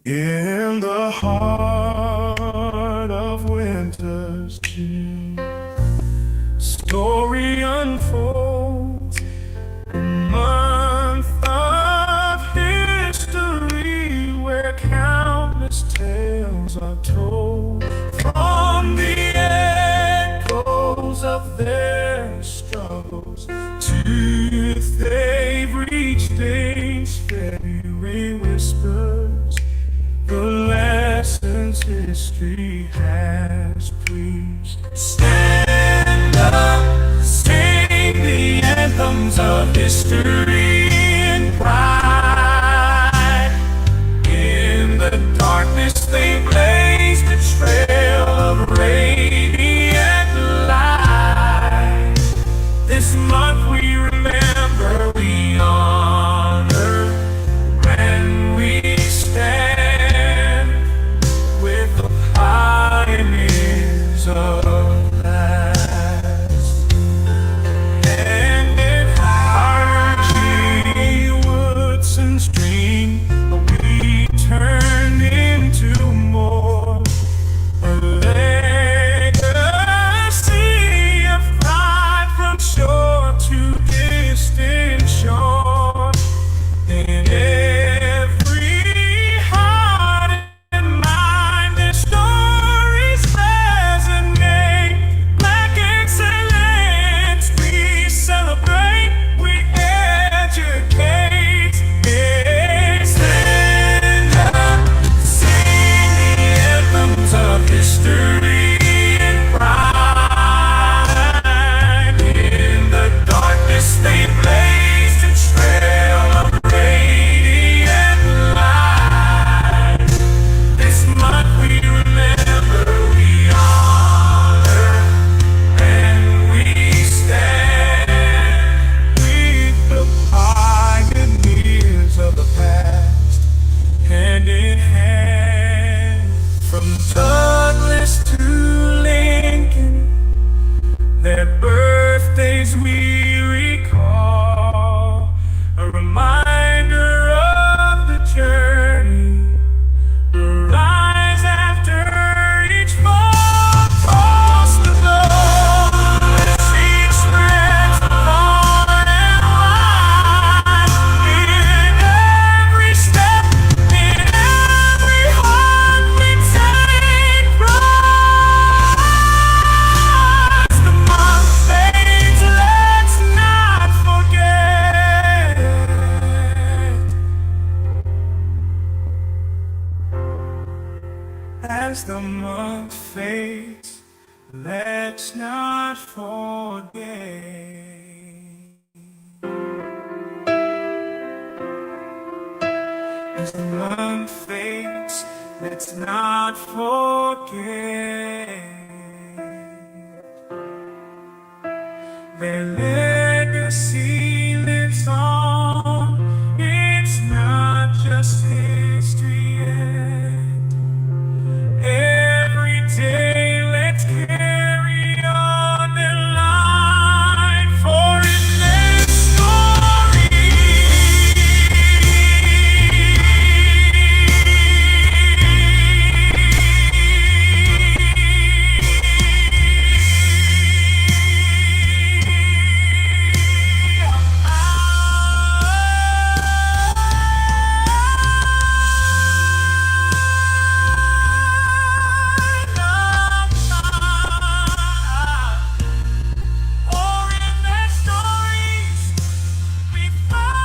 In the heart of winter's chill, story unfolds, a month of history where countless tales are told from the echoes of their struggles to youth they've reached age fairy whispers. The lessons history has preached. Stand up, sing the anthems of history and pride. In the darkness they blazed a trail of radiant light. This month we remember, we honor, and we stand with the pioneers of past. And in Hardy Woodson's dream, we turn into more. A legacy of pride from shore to distant shore. In every heart and mind, their stories resonate. Black excellence, we celebrate, we educate. Stand up, sing the anthems of history and pride. In the darkness they blazed a trail of radiant light. This month we remember, we honor, and we stand with the pioneers of the past, hand in hand. From Douglas to Lincoln, their birthdays we recall, a reminder of the journey, the rise after each fall. Across the globe, as each spreads far and wide. In every step, in every heart, we take pride. As the month fades, let's not forget. As the month fades, let's not forget. As the month fades, let's not forget. Their legacy lives on. It's not just history yet. Every day, let's carry on their line, for in their stories, we find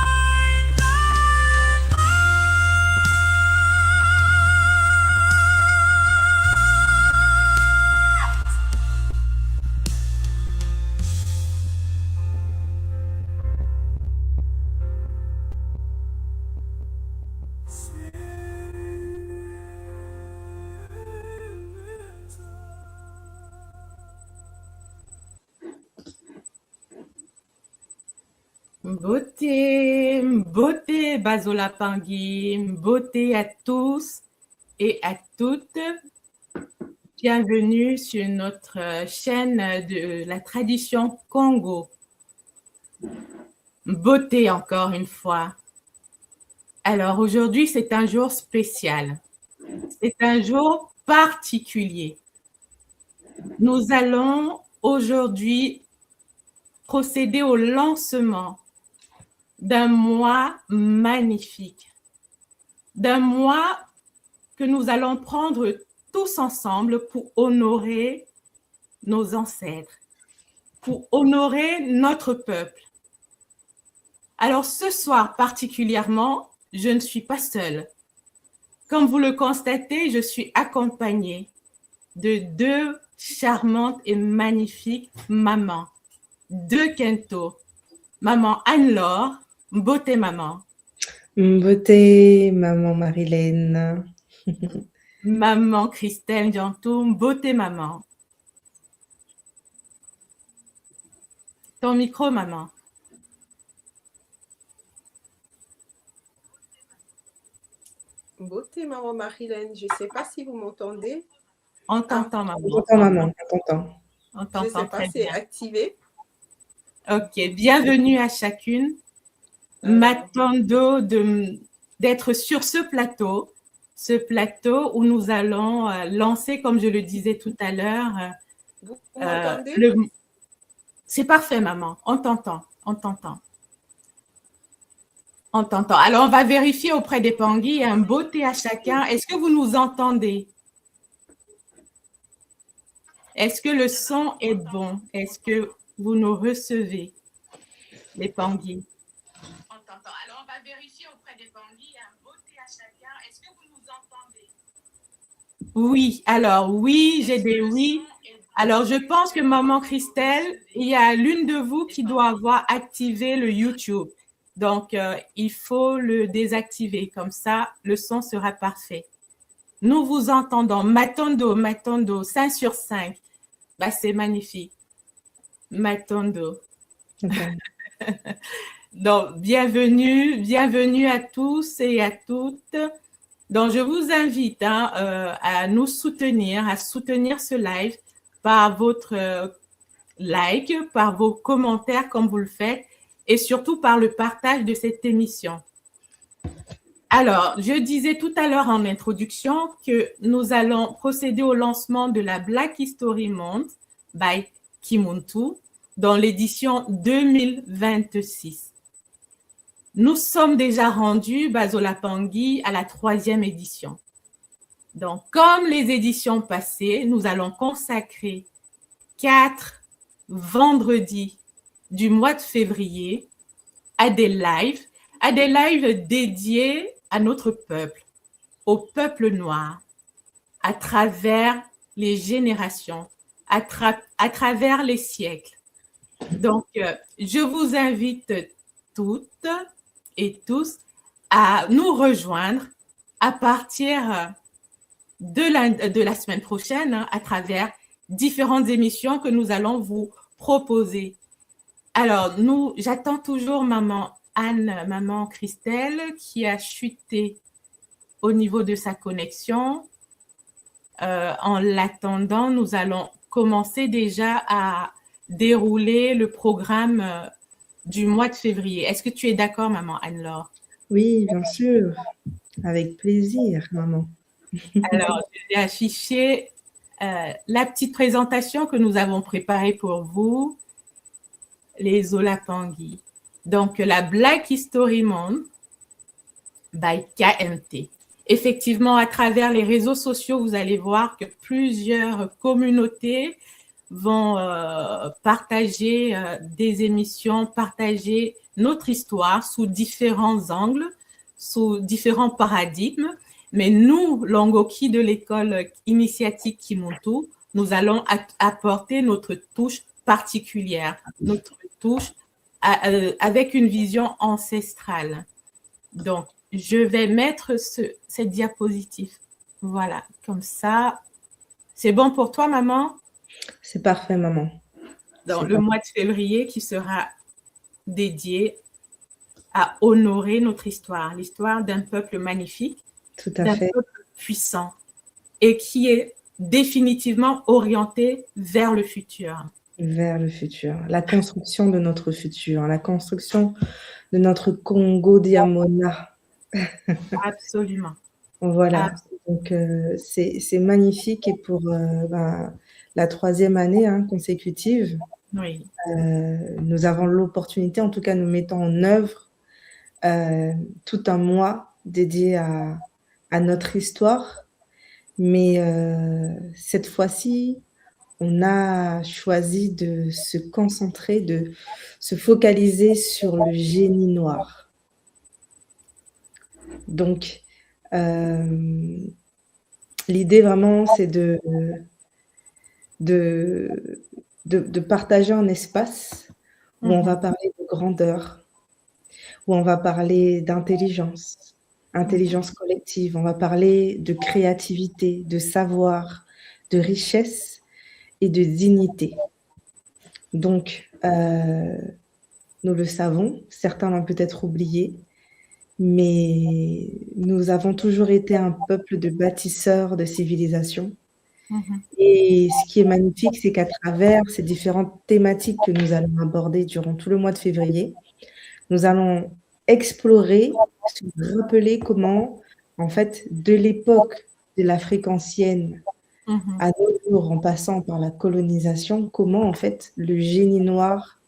Beauté, beauté, Basola Pangui, beauté à tous et à toutes. Bienvenue sur notre chaîne de la tradition Congo. Beauté encore une fois. Alors aujourd'hui, c'est un jour spécial. C'est un jour particulier. Nous allons aujourd'hui procéder au lancement d'un mois magnifique, d'un mois que nous allons prendre tous ensemble pour honorer nos ancêtres, pour honorer notre peuple. Alors ce soir particulièrement, je ne suis pas seule. Comme vous le constatez, je suis accompagnée de deux charmantes et magnifiques mamans, deux Kento. Maman Anne-Laure, beauté maman. Beauté, maman Marilène. Maman Christelle Diantoum, beauté maman. Ton micro, maman. Beauté, maman Marilène. Je ne sais pas si vous m'entendez. On t'entend, maman. On t'entend, maman, on t'entend. On Je ne t'entend sais pas, très c'est bien. activé. Ok, bienvenue à chacune. M'attendons d'être sur ce plateau où nous allons lancer, comme je le disais tout à l'heure. Vous m'entendez? C'est parfait, maman. On t'entend, on t'entend. On t'entend. Alors, on va vérifier auprès des Pangui. Un beauté à chacun. Est-ce que vous nous entendez? Est-ce que le son est bon? Est-ce que vous nous recevez, les Pangui? On t'entend. Alors, on va vérifier auprès des Pangui. Un beauté à chacun. Est-ce que vous nous entendez? Oui. Alors, oui, j'ai des oui. Alors, je pense que maman Christelle, il y a l'une de vous qui doit avoir activé le YouTube. Donc, il faut le désactiver. Comme ça, le son sera parfait. Nous vous entendons. Matondo, 5 sur 5. Bah, c'est magnifique. Matondo. Okay. Donc, bienvenue à tous et à toutes. Donc, je vous invite à nous soutenir, à soutenir ce live par votre like, par vos commentaires comme vous le faites et surtout par le partage de cette émission. Alors, je disais tout à l'heure en introduction que nous allons procéder au lancement de la Black History Month by Kimuntu dans l'édition 2026. Nous sommes déjà rendus, Bazola Pangui, à la 3e édition. Donc, comme les éditions passées, nous allons consacrer 4 vendredis du mois de février à des lives dédiés à notre peuple, au peuple noir, à travers les générations, à travers les siècles. Donc, je vous invite toutes et tous à nous rejoindre à partir de la semaine prochaine à travers différentes émissions que nous allons vous proposer. Alors, j'attends toujours maman Anne, maman Christelle, qui a chuté au niveau de sa connexion. En l'attendant, nous allons commencer déjà à dérouler le programme du mois de février. Est-ce que tu es d'accord, maman Anne-Laure? Oui, bien sûr. Avec plaisir, maman. Alors, je vais afficher la petite présentation que nous avons préparée pour vous, les Olapangui. Donc, la Black History Month by KMT. Effectivement, à travers les réseaux sociaux, vous allez voir que plusieurs communautés vont partager des émissions, partager notre histoire sous différents angles, sous différents paradigmes. Mais nous, Longoki de l'école initiatique Kimuntu, nous allons apporter notre touche particulière, notre touche avec une vision ancestrale. Donc, je vais mettre cette diapositive. Voilà, comme ça. C'est bon pour toi, maman? C'est parfait, maman. Dans le mois de février qui sera dédié à honorer notre histoire, l'histoire d'un peuple magnifique, d'un peuple puissant et qui est définitivement orienté vers le futur. Vers le futur, la construction de notre futur, la construction de notre Congo Diamona. Absolument. Voilà. Donc, c'est magnifique et pour la 3e année consécutive, Oui. nous avons l'opportunité, en tout cas nous mettons en œuvre tout un mois dédié à notre histoire. Mais cette fois-ci, on a choisi de se concentrer, de se focaliser sur le génie noir. Donc, l'idée vraiment, c'est de partager un espace où on va parler de grandeur, où on va parler d'intelligence, intelligence collective, on va parler de créativité, de savoir, de richesse et de dignité. Donc, nous le savons, certains l'ont peut-être oublié, mais nous avons toujours été un peuple de bâtisseurs de civilisation. Et ce qui est magnifique, c'est qu'à travers ces différentes thématiques que nous allons aborder durant tout le mois de février, nous allons explorer, se rappeler comment, en fait, de l'époque de l'Afrique ancienne à nos jours, en passant par la colonisation, comment, en fait, le génie noir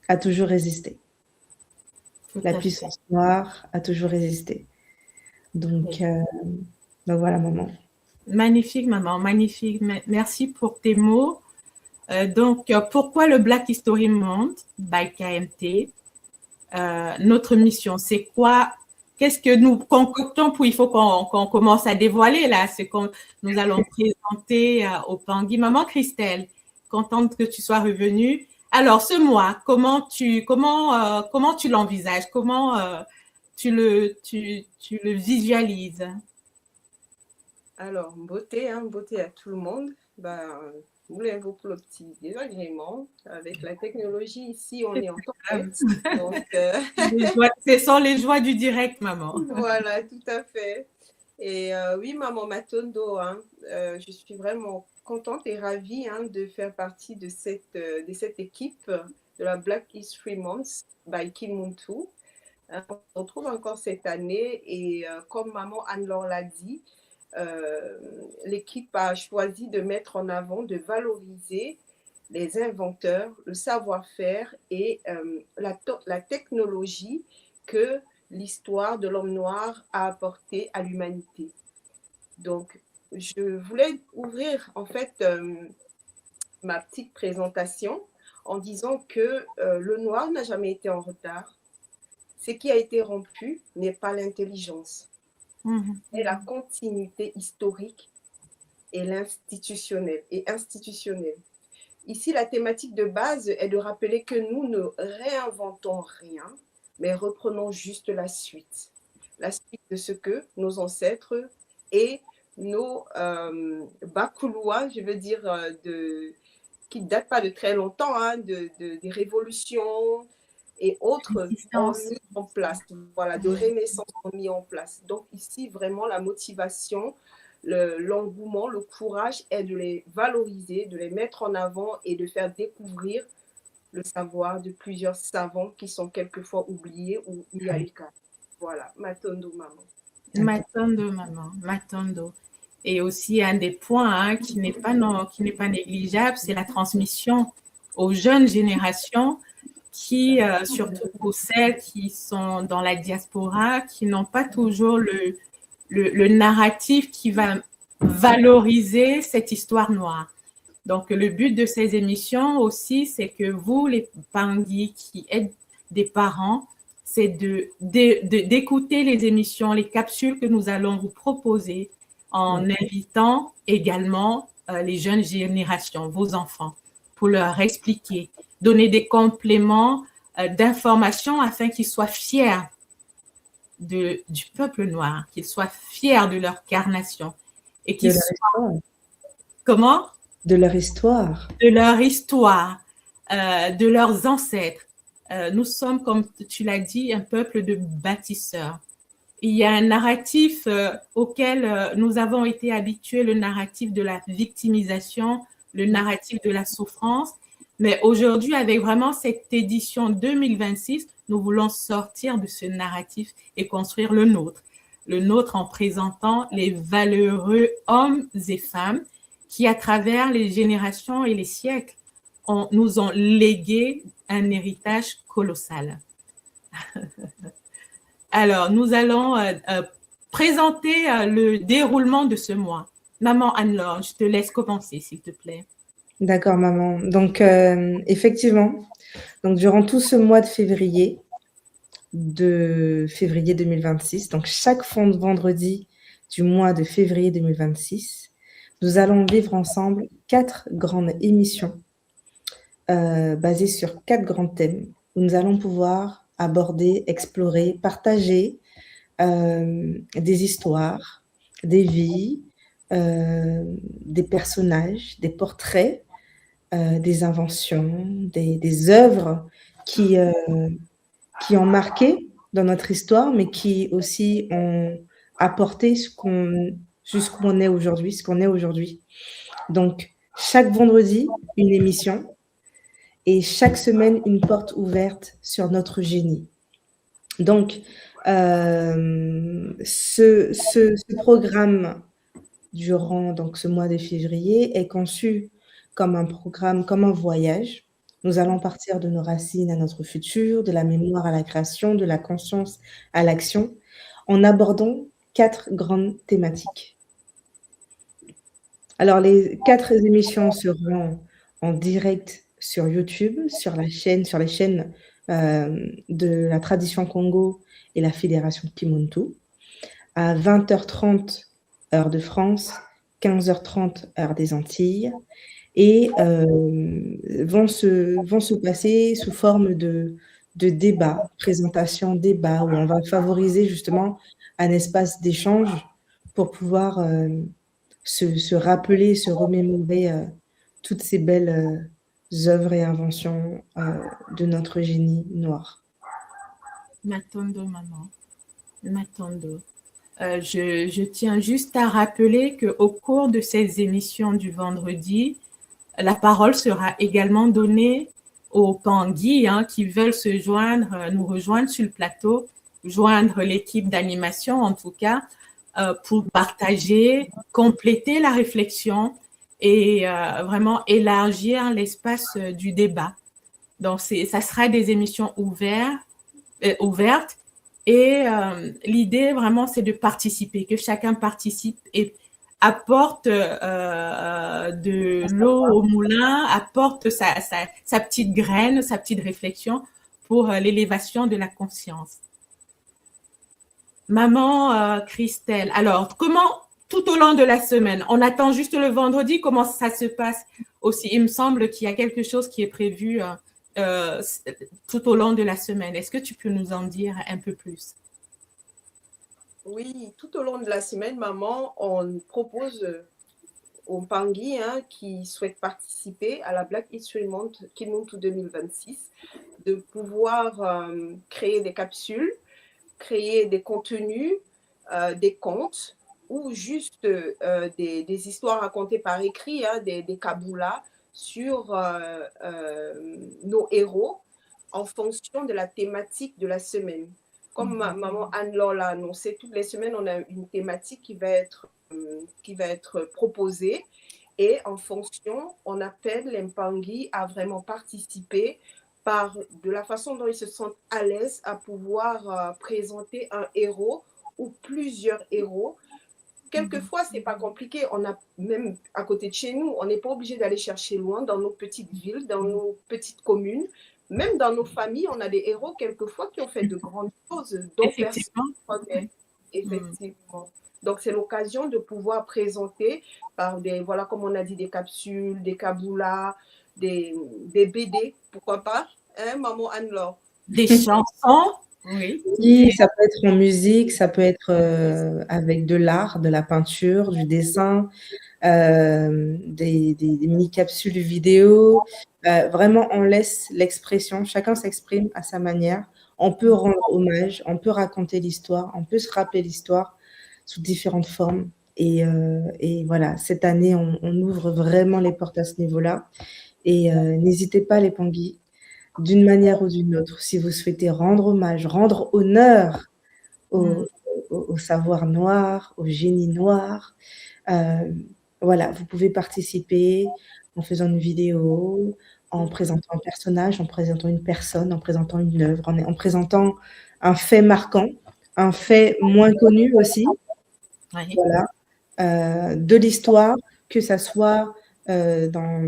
a toujours résisté. La puissance noire a toujours résisté. Donc voilà, maman. Magnifique, maman, magnifique. Merci pour tes mots. Donc, pourquoi le Black History Month by KMT? Notre mission, c'est quoi? Qu'est-ce que nous concoctons pour, il faut qu'on commence à dévoiler là, ce que nous allons présenter au Pangui. Maman Christelle, contente que tu sois revenue. Alors, ce mois, comment tu l'envisages? Comment tu le visualises? Alors, beauté à tout le monde. Voulez-vous pour le petit désagrément. Avec la technologie ici, on est en tempête. Donc, ce sont les joies du direct, maman. Voilà, tout à fait. Et oui, maman Matondo, je suis vraiment contente et ravie de faire partie de cette équipe de la Black History Month by Kim Muntu. On se retrouve encore cette année et comme maman Anne-Laure l'a dit, l'équipe a choisi de mettre en avant, de valoriser les inventeurs, le savoir-faire et la technologie que l'histoire de l'homme noir a apporté à l'humanité. Donc, je voulais ouvrir en fait ma petite présentation en disant que le noir n'a jamais été en retard. Ce qui a été rompu n'est pas l'intelligence, c'est la continuité historique et l'institutionnel et institutionnelle. Ici, la thématique de base est de rappeler que nous ne réinventons rien, mais reprenons juste la suite de ce que nos ancêtres et nos Bakoulois, je veux dire, qui ne datent pas de très longtemps, des révolutions et autres ont mis en place, voilà, de renaissance ont mis en place. Donc ici, vraiment, la motivation, l'engouement, le courage est de les valoriser, de les mettre en avant et de faire découvrir le savoir de plusieurs savants qui sont quelquefois oubliés ou mis à l'écart. Voilà, Matondo, maman. Matondo, maman, Matondo. Et aussi, un des points qui n'est pas négligeable, c'est la transmission aux jeunes générations qui, surtout pour celles qui sont dans la diaspora, qui n'ont pas toujours le narratif qui va valoriser cette histoire noire. Donc, le but de ces émissions aussi, c'est que vous, les Pangui qui êtes des parents, c'est d'écouter les émissions, les capsules que nous allons vous proposer en invitant également les jeunes générations, vos enfants, pour leur expliquer, donner des compléments d'informations afin qu'ils soient fiers du peuple noir, qu'ils soient fiers de leur carnation et qu'ils soient... Comment? De leur histoire. De leur histoire, de leurs ancêtres. Nous sommes, comme tu l'as dit, un peuple de bâtisseurs. Il y a un narratif auquel nous avons été habitués, le narratif de la victimisation, le narratif de la souffrance. Mais aujourd'hui, avec vraiment cette édition 2026, nous voulons sortir de ce narratif et construire le nôtre. le nôtre en présentant les valeureux hommes et femmes qui, à travers les générations et les siècles, nous ont légué un héritage colossal. Alors, nous allons présenter le déroulement de ce mois. Maman Anne-Laure, je te laisse commencer, s'il te plaît. D'accord, maman. Donc, effectivement, donc, durant tout ce mois de février 2026, donc chaque vendredi du mois de février 2026, nous allons vivre ensemble 4 grandes émissions basées sur 4 grands thèmes où nous allons pouvoir aborder, explorer, partager des histoires, des vies, des personnages, des portraits, des inventions, des œuvres qui ont marqué dans notre histoire, mais qui aussi ont apporté jusqu'où on est aujourd'hui, ce qu'on est aujourd'hui. Donc, chaque vendredi, une émission et chaque semaine, une porte ouverte sur notre génie. Donc, ce programme durant donc, ce mois de février est conçu comme un programme, comme un voyage. Nous allons partir de nos racines à notre futur, de la mémoire à la création, de la conscience à l'action, en abordant 4 grandes thématiques. Alors, les 4 émissions seront en direct sur YouTube, sur les chaînes de la tradition Congo et la Fédération Kimuntu, à 20h30 heure de France, 15h30 heure des Antilles, et vont se passer sous forme de débat, présentation, débat, où on va favoriser justement un espace d'échange pour pouvoir se rappeler, se remémorer toutes ces belles œuvres et inventions de notre génie noir. Matondo, maman. Matondo. Je tiens juste à rappeler qu'au cours de ces émissions du vendredi, la parole sera également donnée aux Pangui qui veulent nous rejoindre sur le plateau, joindre l'équipe d'animation en tout cas, pour partager, compléter la réflexion et vraiment élargir l'espace du débat. Donc, ça sera des émissions ouvertes et l'idée vraiment, c'est de participer, que chacun participe et apporte de l'eau au moulin, apporte sa petite graine, sa petite réflexion pour l'élévation de la conscience. Maman Christelle, alors comment tout au long de la semaine, on attend juste le vendredi, comment ça se passe aussi? Il me semble qu'il y a quelque chose qui est prévu tout au long de la semaine. Est-ce que tu peux nous en dire un peu plus? Oui, tout au long de la semaine, maman, on propose aux Pangui qui souhaitent participer à la Black History Month Kimuntu 2026 de pouvoir créer des capsules, créer des contenus, des contes ou juste des histoires racontées par écrit, des kaboulas sur nos héros en fonction de la thématique de la semaine. Comme maman Anne-Laure l'a annoncé, toutes les semaines, on a une thématique qui va être proposée et en fonction, on appelle les Mpangui à vraiment participer de la façon dont ils se sentent à l'aise à pouvoir présenter un héros ou plusieurs héros. Quelquefois, ce n'est pas compliqué. On a même à côté de chez nous, on n'est pas obligé d'aller chercher loin dans nos petites villes, dans nos petites communes. Même dans nos familles, on a des héros quelquefois qui ont fait de grandes choses. Effectivement. Effectivement. Donc, c'est l'occasion de pouvoir présenter par voilà, comme on a dit, des capsules, des kaboulas, des BD, pourquoi pas, maman Anne-Laure? Des chansons. Oui, ça peut être en musique, ça peut être avec de l'art, de la peinture, du dessin, des mini-capsules vidéo. Vraiment, on laisse l'expression, chacun s'exprime à sa manière. On peut rendre hommage, on peut raconter l'histoire, on peut se rappeler l'histoire sous différentes formes. Et voilà, cette année, on ouvre vraiment les portes à ce niveau-là. Et n'hésitez pas, les Pangui, d'une manière ou d'une autre, si vous souhaitez rendre hommage, rendre honneur aux au savoir noir, au génie noir. Voilà, vous pouvez participer en faisant une vidéo, en présentant un personnage, en présentant une personne, en présentant une œuvre, en présentant un fait marquant, un fait moins connu aussi, Oui. voilà, de l'histoire, que ça soit dans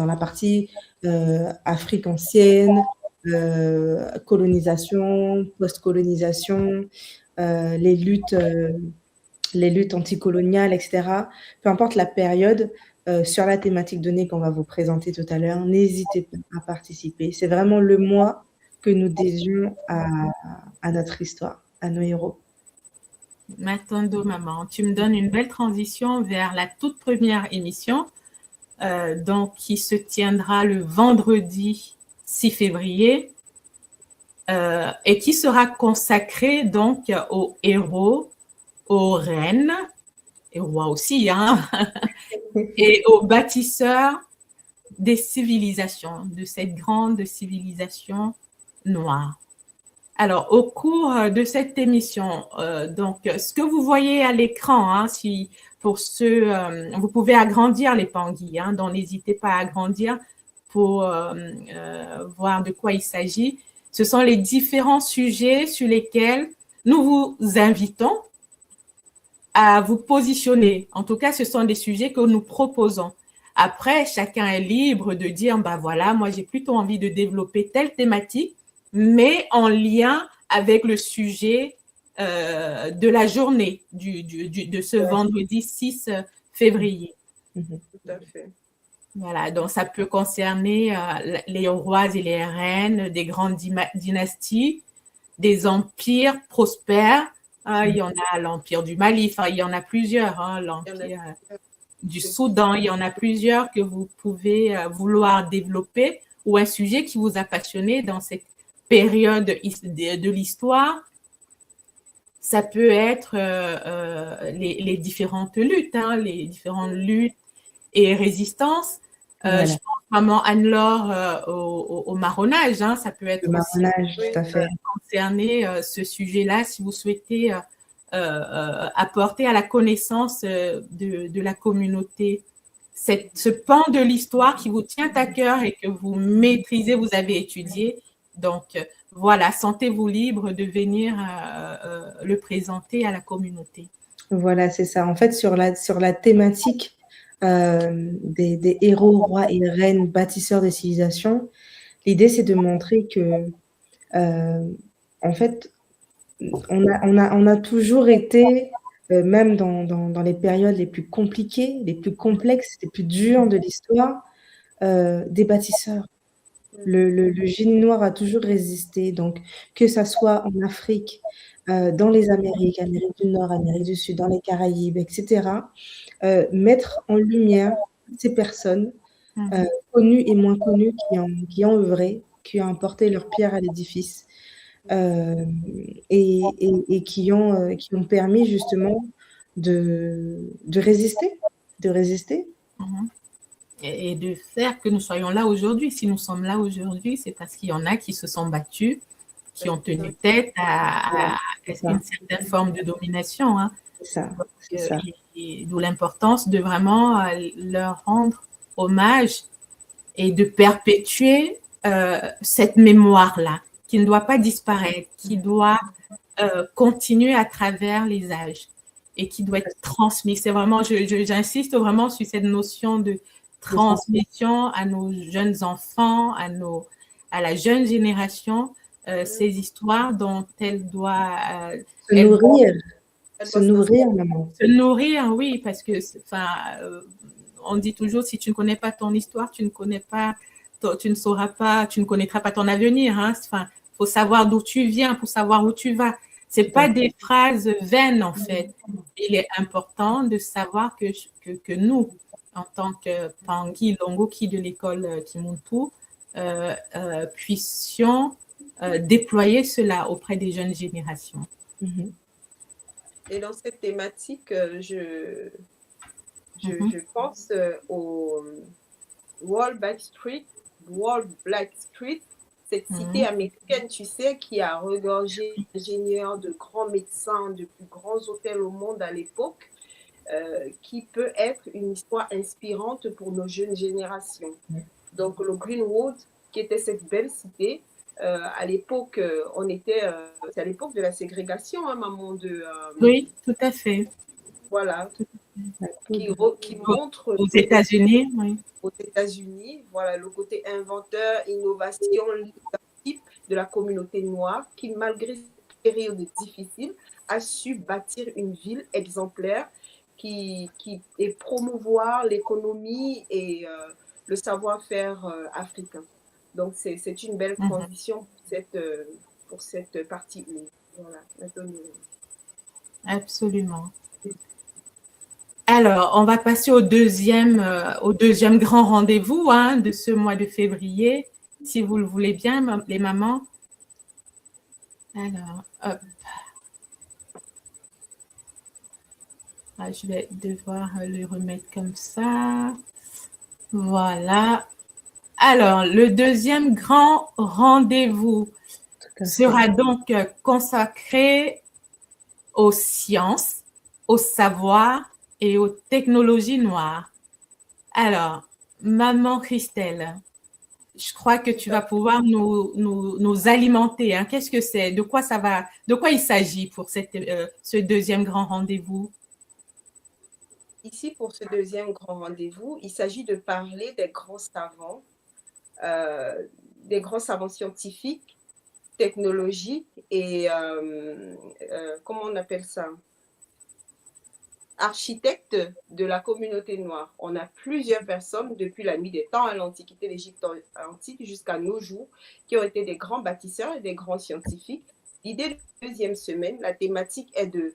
la partie Afrique ancienne, colonisation, post-colonisation, les luttes anticoloniales, etc. Peu importe la période, sur la thématique donnée qu'on va vous présenter tout à l'heure, n'hésitez pas à participer. C'est vraiment le mois que nous dédions à notre histoire, à nos héros. Matando, maman, tu me donnes une belle transition vers la toute première émission, donc qui se tiendra le vendredi 6 février et qui sera consacrée donc aux héros, aux reines, et aux rois aussi, hein, et aux bâtisseurs des civilisations, de cette grande civilisation noire. Alors, au cours de cette émission, donc, ce que vous voyez à l'écran, hein, si pour ceux, vous pouvez agrandir les Pangui, hein, donc n'hésitez pas à agrandir pour voir de quoi il s'agit. Ce sont les différents sujets sur lesquels nous vous invitons à vous positionner. En tout cas, ce sont des sujets que nous proposons. Après, chacun est libre de dire, bah voilà, moi j'ai plutôt envie de développer telle thématique, mais en lien avec le sujet de la journée de ce vendredi 6 février. Tout à fait. Voilà, donc ça peut concerner les rois et les reines des grandes dynasties, des empires prospères. Il y en a l'empire du Mali, enfin, il y en a plusieurs, hein, l'empire du Soudan, il y en a plusieurs que vous pouvez vouloir développer, ou un sujet qui vous a passionné dans cette période de l'histoire. Ça peut être les différentes luttes, hein, les différentes luttes et résistances. Voilà. Je pense vraiment, Anne-Laure, au marronnage, hein, ça peut être Le marronnage, aussi tout à fait. concerner ce sujet-là si vous souhaitez apporter à la connaissance de la communauté ce pan de l'histoire qui vous tient à cœur et que vous maîtrisez, vous avez étudié. Donc, voilà, sentez-vous libre de venir le présenter à la communauté. Voilà, c'est ça. En fait, sur la thématique des héros, rois et reines bâtisseurs des civilisations, l'idée, c'est de montrer que, en fait, on a toujours été, même dans les périodes les plus compliquées, les plus complexes, les plus dures de l'histoire, des bâtisseurs. Le génie noir a toujours résisté. Donc, que ça soit en Afrique, dans les Amériques, Amérique du Nord, Amérique du Sud, dans les Caraïbes, etc., mettre en lumière ces personnes connues et moins connues qui ont œuvré, qui ont apporté leur pierre à l'édifice et qui ont permis justement de résister, Et de faire que nous soyons là aujourd'hui. Si nous sommes là aujourd'hui, c'est parce qu'il y en a qui se sont battus, qui ont tenu tête à une certaine forme de domination. Hein. C'est ça. D'où l'importance de vraiment leur rendre hommage et de perpétuer cette mémoire-là, qui ne doit pas disparaître, qui doit continuer à travers les âges et qui doit être transmise. C'est vraiment, j'insiste vraiment sur cette notion de transmission à nos jeunes enfants, à la jeune génération, ces histoires dont elle doit se nourrir, maman. Se nourrir, oui, parce que, on dit toujours, si tu ne connais pas ton histoire, tu ne connaîtras pas ton avenir. Hein. Enfin, faut savoir d'où tu viens pour savoir où tu vas. C'est pas des phrases vaines, en fait. Il est important de savoir que nous, en tant que Pangui Longoki de l'école Kimuntu, puissions déployer cela auprès des jeunes générations. Et dans cette thématique, je pense au World Black Street cette cité américaine, tu sais, qui a regorgé d'ingénieurs, de grands médecins, de plus grands hôtels au monde à l'époque, qui peut être une histoire inspirante pour nos jeunes générations. Donc, le Greenwood, qui était cette belle cité, à l'époque, c'est à l'époque de la ségrégation, hein, maman, Oui, tout à fait. voilà, qui montre Aux États-Unis, oui. aux États-Unis, voilà, le côté inventeur, innovation, leadership de la communauté noire, qui, malgré cette période difficile, a su bâtir une ville exemplaire et promouvoir l'économie et le savoir-faire africain. Donc, c'est une belle transition pour cette partie 1. Voilà, maintenant, Absolument. Alors, on va passer au deuxième grand rendez-vous de ce mois de février, si vous le voulez bien, les mamans. Alors, hop. Ah, je vais devoir le remettre comme ça. Voilà. Alors, le deuxième grand rendez-vous sera donc consacré aux sciences, au savoir et aux technologies noires. Alors, maman Christelle, je crois que tu vas pouvoir nous alimenter. Hein. Qu'est-ce que c'est? De quoi il s'agit pour ce deuxième grand rendez-vous? Ici, pour ce deuxième grand rendez-vous, il s'agit de parler des grands savants scientifiques, technologiques et, comment on appelle ça? Architectes de la communauté noire. On a plusieurs personnes depuis la nuit des temps à l'Antiquité, l'Égypte antique jusqu'à nos jours, qui ont été des grands bâtisseurs et des grands scientifiques. L'idée de la deuxième semaine, la thématique est de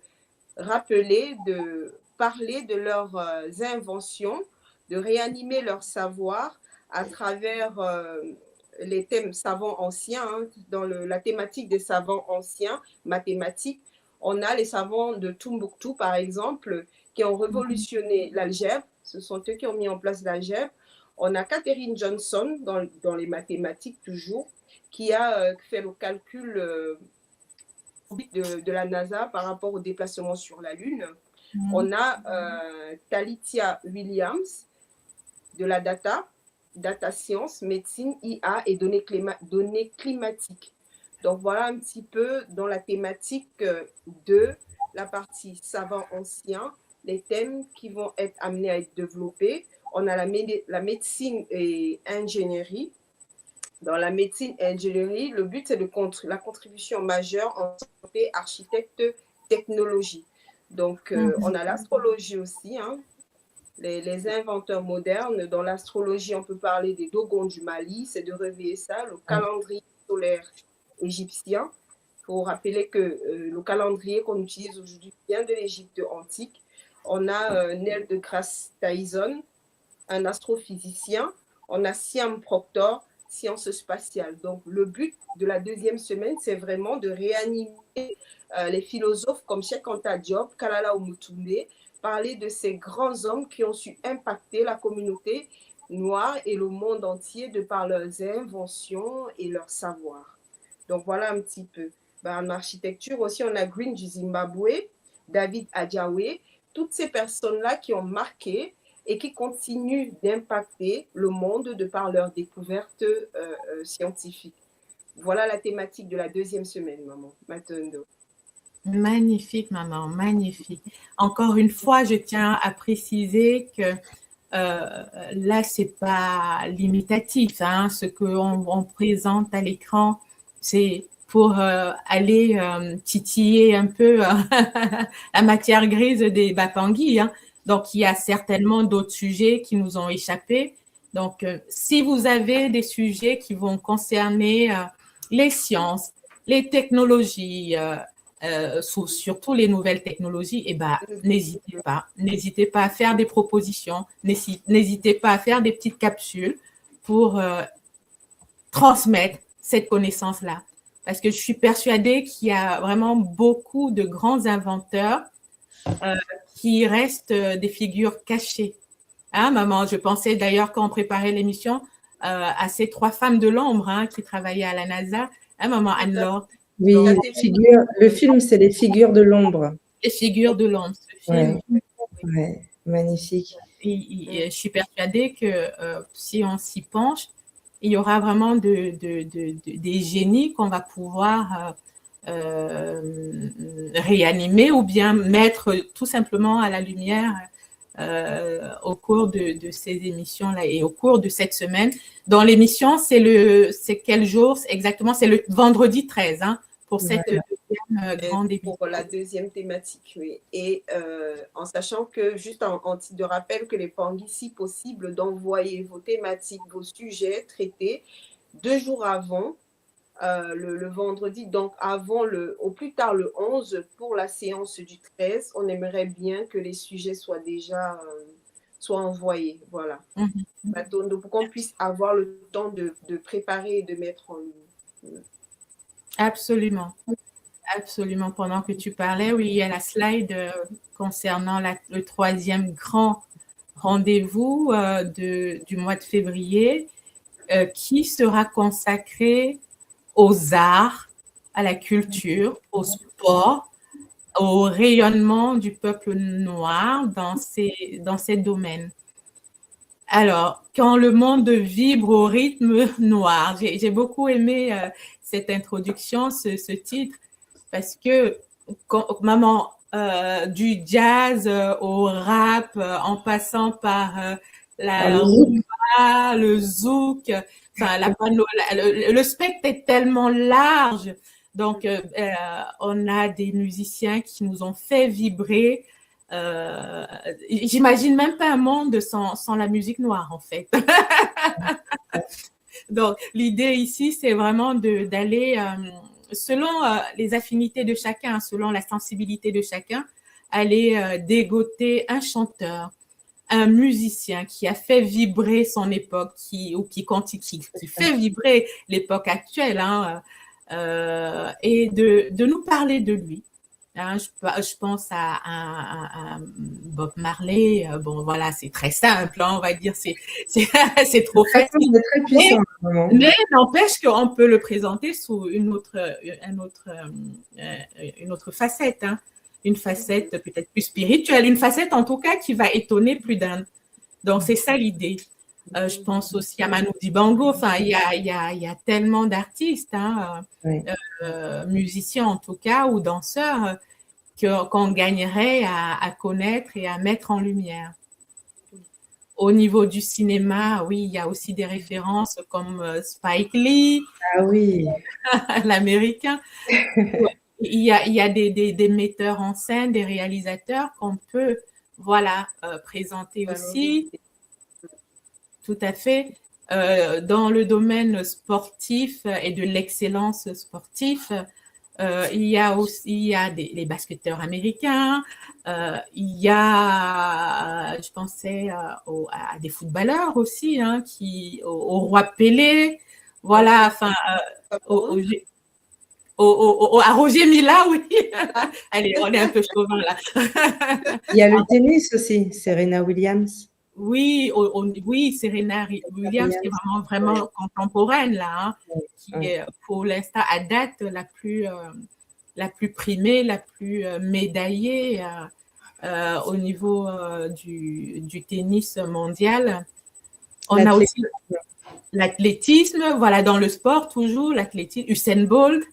rappeler, de parler de leurs inventions, de réanimer leur savoir à travers les thèmes savants anciens. Hein. Dans la thématique des savants anciens, mathématiques, on a les savants de Tombouctou, par exemple, qui ont révolutionné l'algèbre. Ce sont eux qui ont mis en place l'algèbre. On a Catherine Johnson, dans les mathématiques toujours, qui a fait le calcul de la NASA par rapport au déplacement sur la Lune. On a Talitia Williams, de la data science, médecine, IA et données climatiques. Donc, voilà un petit peu dans la thématique de la partie savant ancien, les thèmes qui vont être amenés à être développés. On a la médecine et ingénierie. Dans la médecine et ingénierie, le but, c'est la contribution majeure en santé, architecte, technologie. Donc, on a l'astrologie aussi, hein. Les inventeurs modernes. Dans l'astrologie, on peut parler des Dogons du Mali, c'est de réveiller ça, le calendrier solaire égyptien. Il faut rappeler que le calendrier qu'on utilise aujourd'hui vient de l'Égypte antique. On a Neil deGrasse Tyson, un astrophysicien. On a Siam Proctor, sciences spatiales. Donc, le but de la deuxième semaine, c'est vraiment de réanimer les philosophes comme Cheikh Anta Diop, Kalala Oumoutoumé, parler de ces grands hommes qui ont su impacter la communauté noire et le monde entier de par leurs inventions et leur savoir. Donc, voilà un petit peu. En architecture aussi, on a Green du Zimbabwe, David Adjawe, toutes ces personnes-là qui ont marqué et qui continuent d'impacter le monde de par leurs découvertes scientifiques. Voilà la thématique de la deuxième semaine, maman. Matendo. Magnifique, maman, magnifique. Encore une fois, je tiens à préciser que là, c'est pas limitatif. Hein. Ce qu'on présente à l'écran, c'est pour aller titiller un peu la matière grise des Bapangui. Hein. Donc, il y a certainement d'autres sujets qui nous ont échappé. Donc, si vous avez des sujets qui vont concerner les sciences, les technologies, surtout les nouvelles technologies, eh ben, n'hésitez pas à faire des propositions, n'hésitez pas à faire des petites capsules pour transmettre cette connaissance-là. Parce que je suis persuadée qu'il y a vraiment beaucoup de grands inventeurs qui restent des figures cachées. Hein, maman, je pensais d'ailleurs quand on préparait l'émission à ces 3 femmes de l'ombre hein, qui travaillaient à la NASA. Hein, maman Anne-Laure? Oui, Donc, le film, c'est les figures de l'ombre. Les figures de l'ombre, ce film. Ouais, magnifique. Je suis persuadée que si on s'y penche, il y aura vraiment des génies qu'on va pouvoir réanimer ou bien mettre tout simplement à la lumière au cours de ces émissions-là et au cours de cette semaine. Dans l'émission, c'est quel jour exactement? C'est le vendredi 13, hein, pour cette deuxième grande émission. Pour la deuxième thématique, oui. Et en sachant que, juste en titre de rappel, que les Pangui, si possible, d'envoyer vos thématiques, vos sujets traités 2 jours avant, le vendredi, donc avant au plus tard le 11, pour la séance du 13, on aimerait bien que les sujets soient déjà soient envoyés, voilà. Donc, pour qu'on puisse avoir le temps de préparer et de mettre en ligne. Absolument. Absolument. Pendant que tu parlais, oui, il y a la slide concernant le 3e grand rendez-vous du mois de février qui sera consacré aux arts, à la culture, au sport, au rayonnement du peuple noir dans ces domaines. Alors, quand le monde vibre au rythme noir, j'ai beaucoup aimé cette introduction, ce titre, parce que maman, du jazz au rap, en passant par la rumba, le zouk, enfin, le spectre est tellement large. Donc, on a des musiciens qui nous ont fait vibrer. J'imagine même pas un monde sans la musique noire, en fait. Donc, l'idée ici, c'est vraiment d'aller, selon les affinités de chacun, selon la sensibilité de chacun, aller dégoter un chanteur, un musicien qui a fait vibrer son époque, qui fait vibrer l'époque actuelle, hein, et de nous parler de lui. Hein, je pense à Bob Marley. Bon, voilà, c'est très simple, hein, on va dire, c'est trop facile. C'est très puissant. Mais n'empêche qu'on peut le présenter sous une autre facette, hein. Une facette peut-être plus spirituelle, une facette en tout cas qui va étonner plus d'un. Donc, c'est ça l'idée. Je pense aussi à Manu Dibango. Enfin, il y a tellement d'artistes, hein, musiciens en tout cas, ou danseurs, qu'on gagnerait à connaître et à mettre en lumière. Au niveau du cinéma, oui, il y a aussi des références comme Spike Lee, l'américain. Il y a des metteurs en scène, des réalisateurs qu'on peut présenter aussi. Tout à fait. Dans le domaine sportif et de l'excellence sportive, il y a les basketteurs américains, il y a, je pensais à des footballeurs aussi, hein, au roi Pelé, voilà, enfin, à Roger Mila, oui. Allez, on est un peu chauvin là. Il y a le tennis aussi, Serena Williams. Oui, oui, Serena Williams qui est vraiment contemporaine là, hein, qui est pour l'instant à date la plus primée, la plus médaillée au niveau du tennis mondial. On a aussi l'athlétisme, voilà, dans le sport toujours, l'athlétisme, Usain Bolt.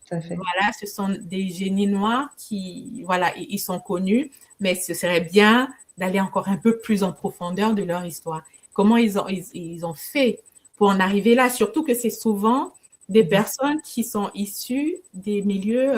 Voilà, ce sont des génies noirs qui, voilà, ils sont connus, mais ce serait bien d'aller encore un peu plus en profondeur de leur histoire. Comment ils ont fait pour en arriver là, surtout que c'est souvent des personnes qui sont issues des milieux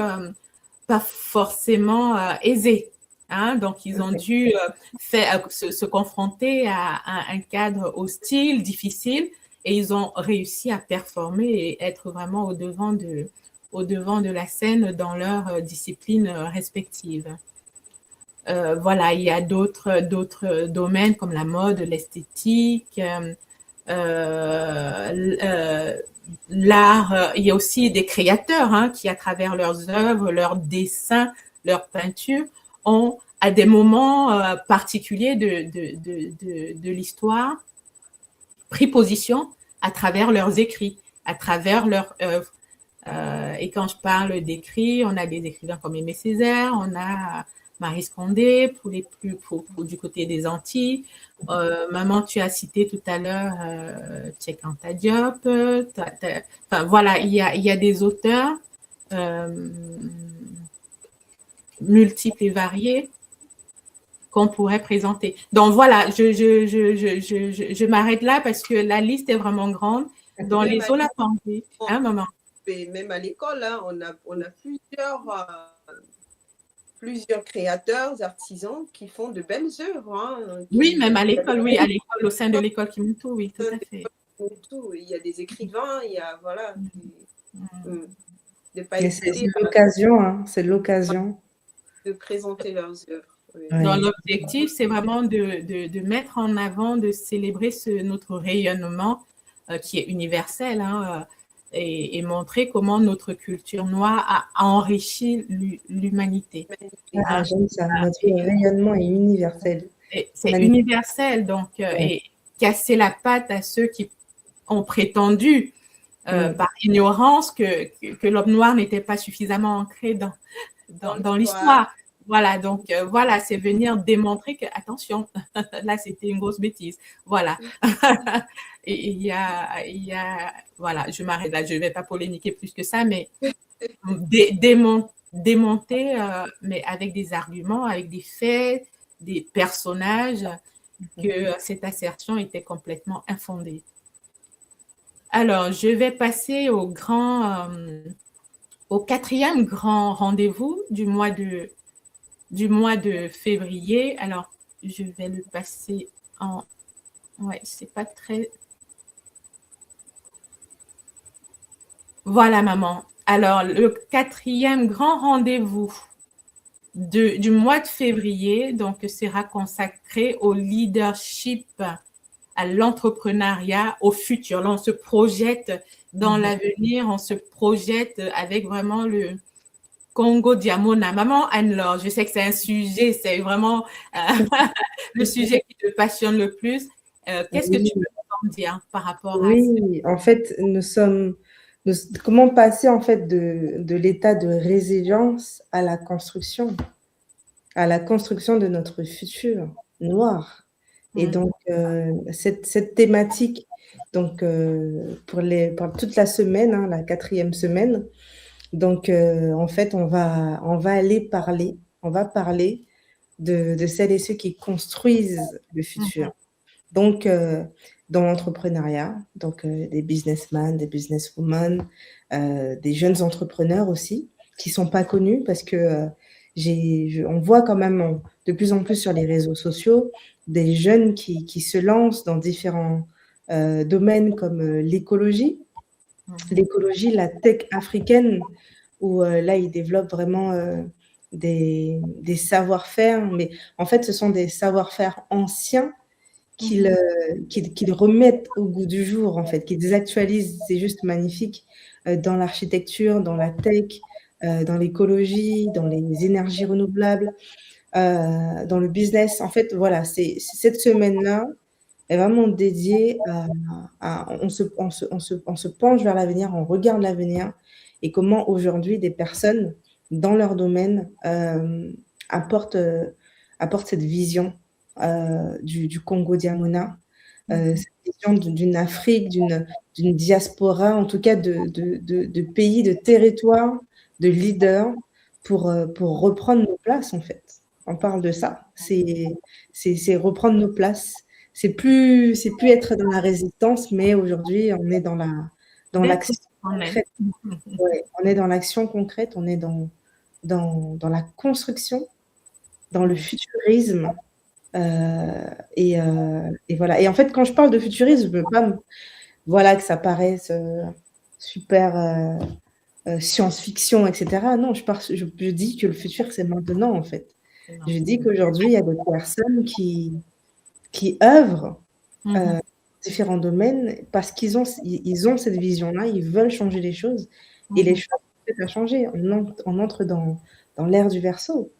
pas forcément aisés. Hein? Donc, ils ont dû se confronter à un cadre hostile, difficile, et ils ont réussi à performer et être vraiment au devant de la scène dans leurs disciplines respectives. Voilà, il y a d'autres domaines comme la mode, l'esthétique, l'art. Il y a aussi des créateurs hein, qui, à travers leurs œuvres, leurs dessins, leurs peintures, ont, à des moments particuliers de l'histoire, pris position à travers leurs écrits, à travers leurs œuvres. Et quand je parle d'écrits, on a des écrivains comme Aimé Césaire, on a Marie Scondé pour du côté des Antilles. Maman, tu as cité tout à l'heure Cheikh Anta Diop. Enfin, voilà, il y a des auteurs multiples et variés qu'on pourrait présenter. Donc voilà, je m'arrête là parce que la liste est vraiment grande. Dans Même les à Olapangé, hein, maman? même à l'école, hein, on a plusieurs créateurs, artisans qui font de belles œuvres. Hein, Oui, même à l'école, oui, à l'école, au sein de l'école Kimutu, oui, tout à fait. Il y a des écrivains, il y a, voilà, de pas Mais c'est hésiter l'occasion, hein, c'est l'occasion. de présenter leurs œuvres. Oui. Ouais. Donc, l'objectif, c'est vraiment de mettre en avant, de célébrer notre rayonnement qui est universel, hein, et montrer comment notre culture noire a enrichi l'humanité. Ah, j'aime ça. Notre rayonnement est universel. C'est Magnifique. universel, donc, et casser la patte à ceux qui ont prétendu, par ignorance, que l'homme noir n'était pas suffisamment ancré dans l'histoire. Voilà, donc voilà, c'est venir démontrer que, attention, là c'était une grosse bêtise. Voilà. Et il y a, voilà, je m'arrête là, je ne vais pas polémiquer plus que ça, mais démonter, mais avec des arguments, avec des faits, des personnages, que cette assertion était complètement infondée. Alors, je vais passer au 4e grand rendez-vous du mois de février. Alors, je vais le passer en... Ouais, c'est pas très... Voilà, maman. Alors, le 4e grand rendez-vous du mois de février, donc, sera consacré au leadership, à l'entrepreneuriat, au futur. Là, on se projette dans l'avenir, on se projette avec vraiment le Congo Diamona. Maman Anne-Laure, je sais que c'est un sujet, c'est vraiment le sujet qui te passionne le plus. Qu'est-ce que tu peux nous dire par rapport à ça? Oui, en fait, comment passer en fait de l'état de résilience à la construction de notre futur noir. Et donc, cette thématique, donc, pour toute la semaine, hein, la 4e semaine, donc, en fait, on va parler de celles et ceux qui construisent le futur. Donc, dans l'entrepreneuriat, donc des businessmen, des businesswomen, des jeunes entrepreneurs aussi, qui ne sont pas connus parce que on voit quand même de plus en plus sur les réseaux sociaux des jeunes qui se lancent dans différents domaines comme l'écologie, la tech africaine, où là, ils développent vraiment des savoir-faire, mais en fait, ce sont des savoir-faire anciens qu'ils remettent au goût du jour, en fait, qu'ils actualisent. C'est juste magnifique dans l'architecture, dans la tech, dans l'écologie, dans les énergies renouvelables, dans le business. En fait, voilà, cette semaine-là est vraiment dédiée on se penche vers l'avenir, on regarde l'avenir et comment aujourd'hui des personnes dans leur domaine apportent cette vision du Congo Diamona, cette vision d'une Afrique, d'une diaspora, en tout cas de pays, de territoires, de leaders pour reprendre nos places, en fait. On parle de ça, c'est reprendre nos places. C'est plus être dans la résistance, mais aujourd'hui, on est dans l'action concrète. Ouais, on est dans l'action concrète, on est dans la construction, dans le futurisme. Et voilà. Et en fait, quand je parle de futurisme, je veux pas voilà, que ça paraisse super science-fiction, etc. Non, je dis que le futur, c'est maintenant, en fait. Je dis qu'aujourd'hui, il y a des personnes qui œuvrent dans différents domaines parce qu'ils ont cette vision-là, ils veulent changer les choses. Et les choses sont à changer. On entre dans l'ère du Verseau.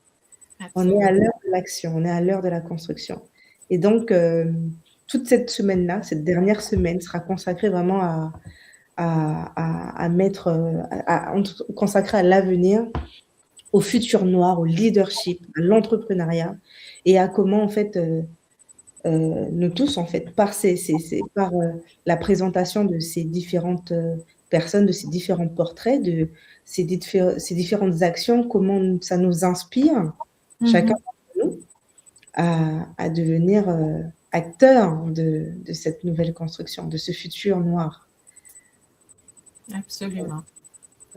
On est à l'heure de l'action, on est à l'heure de la construction. Et donc, toute cette semaine-là, cette dernière semaine sera consacrée vraiment à mettre, consacrée à l'avenir, au futur noir, au leadership, à l'entrepreneuriat et à comment en fait nous tous en fait par par la présentation de ces différentes personnes, de ces différents portraits, de ces différentes actions, comment ça nous inspire chacun d'entre nous à devenir acteur de cette nouvelle construction, de ce futur noir. Absolument.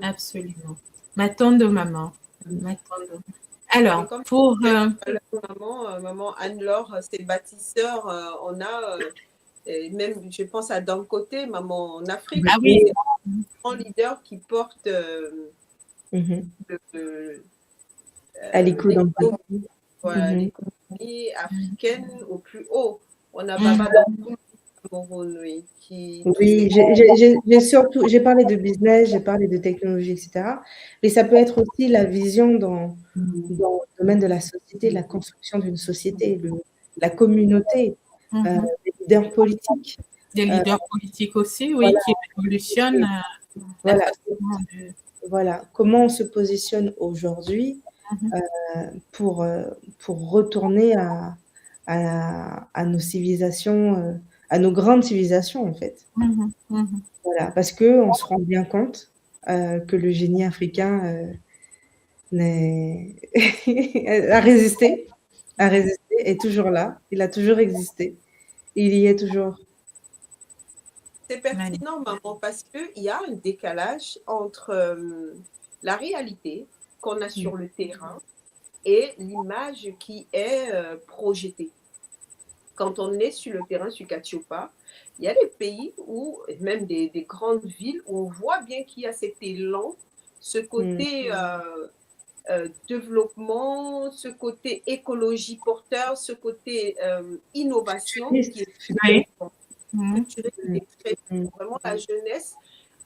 Absolument. M'attendre, maman. M'attendre. Alors, comme pour... maman Anne-Laure, c'est bâtisseur, on a, même, je pense à d'un côté, maman en Afrique, ah oui, un grand leader qui porte Aliko voilà, l'économie africaine au plus haut. On a Baba Dangote Cameroun, oui. Oui, j'ai parlé de business, j'ai parlé de technologie, etc. Mais ça peut être aussi la vision dans le domaine de la société, la construction d'une société, la communauté, les leaders politiques. Des leaders politiques aussi, oui, qui révolutionnent la façon de... Voilà, comment on se positionne aujourd'hui pour retourner à nos civilisations, à nos grandes civilisations en fait. Voilà, parce qu'on se rend bien compte que le génie africain a résisté, est toujours là, il a toujours existé, il y est toujours. C'est pertinent, maman, parce qu'il y a un décalage entre la réalité qu'on a sur le terrain et l'image qui est projetée. Quand on est sur le terrain, sur Katiopa, il y a des pays où, même des grandes villes, où on voit bien qu'il y a cet élan, ce côté développement, ce côté écologie porteur, ce côté innovation qui est vraiment la jeunesse